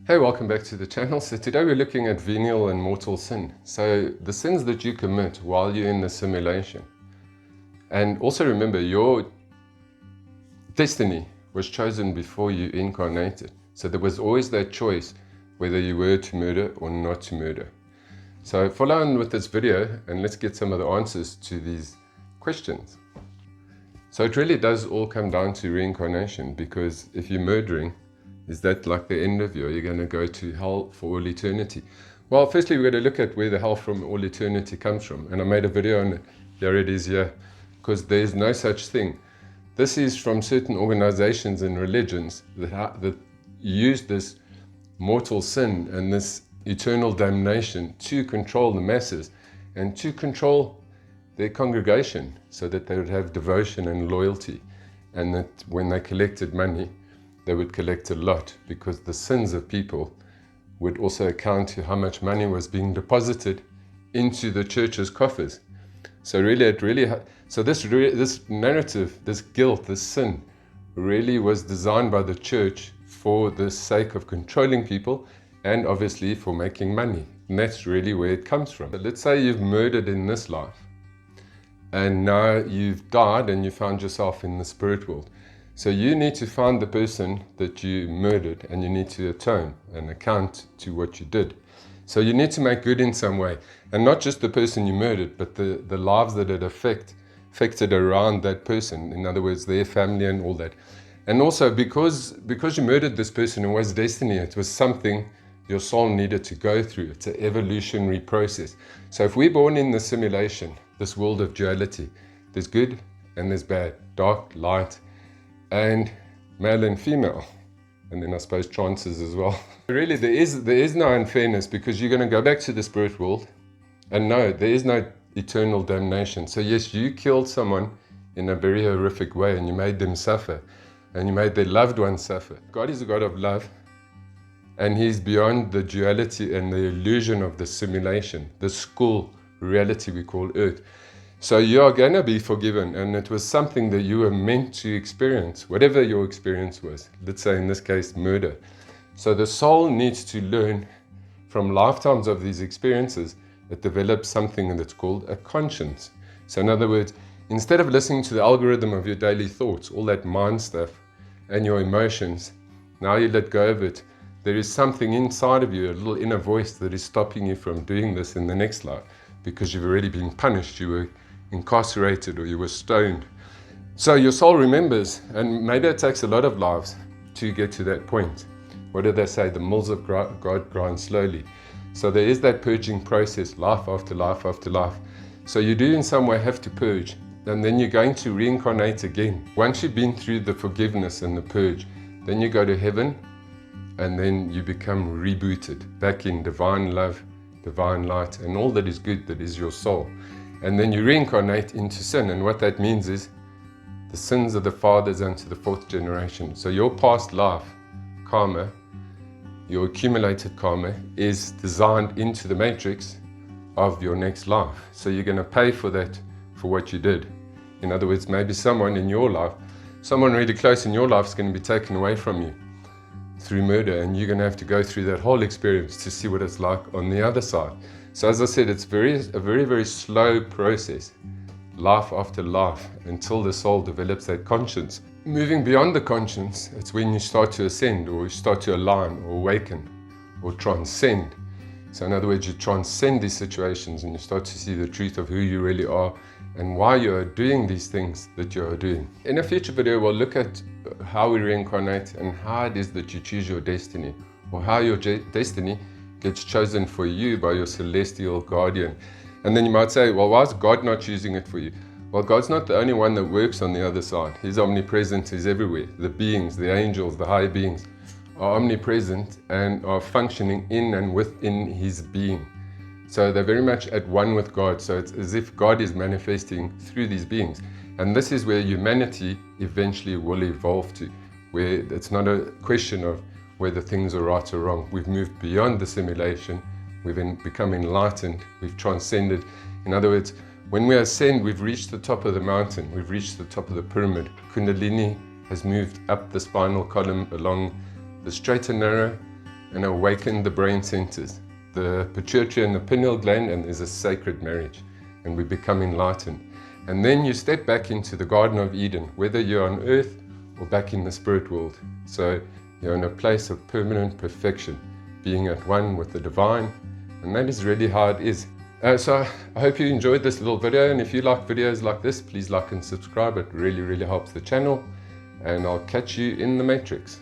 Hey, welcome back to the channel. So today we're looking at venial and mortal sin. So the sins that you commit while you're in the simulation. And also remember, your destiny was chosen before you incarnated. So there was always that choice whether you were to murder or not to murder. So follow on with this video and let's get some of the answers to these questions. So it really does all come down to reincarnation, because if you're murdering, is that like the end of you? Are you going to go to hell for all eternity? Well, firstly, we're going to look at where the hell from all eternity comes from. And I made a video on it. There it is here. Because there's no such thing. This is from certain organizations and religions that use this mortal sin and this eternal damnation to control the masses and to control their congregation so that they would have devotion and loyalty. And that when they collected money, they would collect a lot, because the sins of people would also account to how much money was being deposited into the church's coffers. So this narrative, this guilt, this sin, really was designed by the church for the sake of controlling people and obviously for making money. And that's really where it comes from. But let's say you've murdered in this life, and now you've died and you found yourself in the spirit world. So you need to find the person that you murdered, and you need to atone and account to what you did. So you need to make good in some way, and not just the person you murdered, but the lives that it affected around that person. In other words, their family and all that. And also because you murdered this person, it was destiny. It was something your soul needed to go through. It's an evolutionary process. So if we're born in the simulation, this world of duality, there's good and there's bad, dark, light, and male and female, and then I suppose trances as well. Really, there is no unfairness, because you're going to go back to the spirit world, and no, there is no eternal damnation. So yes, you killed someone in a very horrific way, and you made them suffer, and you made their loved ones suffer. God is a God of love, and He's beyond the duality and the illusion of the simulation, the school reality we call Earth. So you are going to be forgiven, and it was something that you were meant to experience, whatever your experience was. Let's say in this case, murder. So the soul needs to learn from lifetimes of these experiences. It develops something that's called a conscience. So in other words, instead of listening to the algorithm of your daily thoughts, all that mind stuff and your emotions, now you let go of it. There is something inside of you, a little inner voice, that is stopping you from doing this in the next life, because you've already been punished. You were incarcerated, or you were stoned. So your soul remembers, and maybe it takes a lot of lives to get to that point. What do they say? The mills of God grind slowly. So there is that purging process, life after life after life. So you do in some way have to purge, and then you're going to reincarnate again. Once you've been through the forgiveness and the purge, then you go to heaven, and then you become rebooted back in divine love, divine light, and all that is good, that is your soul. And then you reincarnate into sin, and what that means is the sins of the fathers unto the fourth generation. So your past life karma, your accumulated karma, is designed into the matrix of your next life. So you're going to pay for that, for what you did. In other words, maybe someone in your life, someone really close in your life, is going to be taken away from you through murder, and you're going to have to go through that whole experience to see what it's like on the other side. So as I said, it's a very, very slow process, life after life, until the soul develops that conscience. Moving beyond the conscience, it's when you start to ascend, or you start to align, or awaken, or transcend. So in other words, you transcend these situations, and you start to see the truth of who you really are and why you are doing these things that you are doing. In a future video, we'll look at how we reincarnate and how it is that you choose your destiny, or how your destiny gets chosen for you by your celestial guardian. And then you might say, well, why is God not choosing it for you? Well, God's not the only one that works on the other side. He's omnipresent, He's everywhere. The beings, the angels, the higher beings are omnipresent and are functioning in and within His being. So they're very much at one with God. So it's as if God is manifesting through these beings. And this is where humanity eventually will evolve to, where it's not a question of whether things are right or wrong. We've moved beyond the simulation. we've become enlightened, we've transcended. In other words, when we ascend, we've reached the top of the mountain, we've reached the top of the pyramid. Kundalini has moved up the spinal column along the straight and narrow and awakened the brain centers, the pituitary and the pineal gland, and there's a sacred marriage, and we become enlightened. And then you step back into the Garden of Eden, whether you're on earth or back in the spirit world. So you're in a place of permanent perfection, being at one with the divine, and that is really how it is. So I hope you enjoyed this little video, and if you like videos like this, please like and subscribe. It really helps the channel, and I'll catch you in the matrix.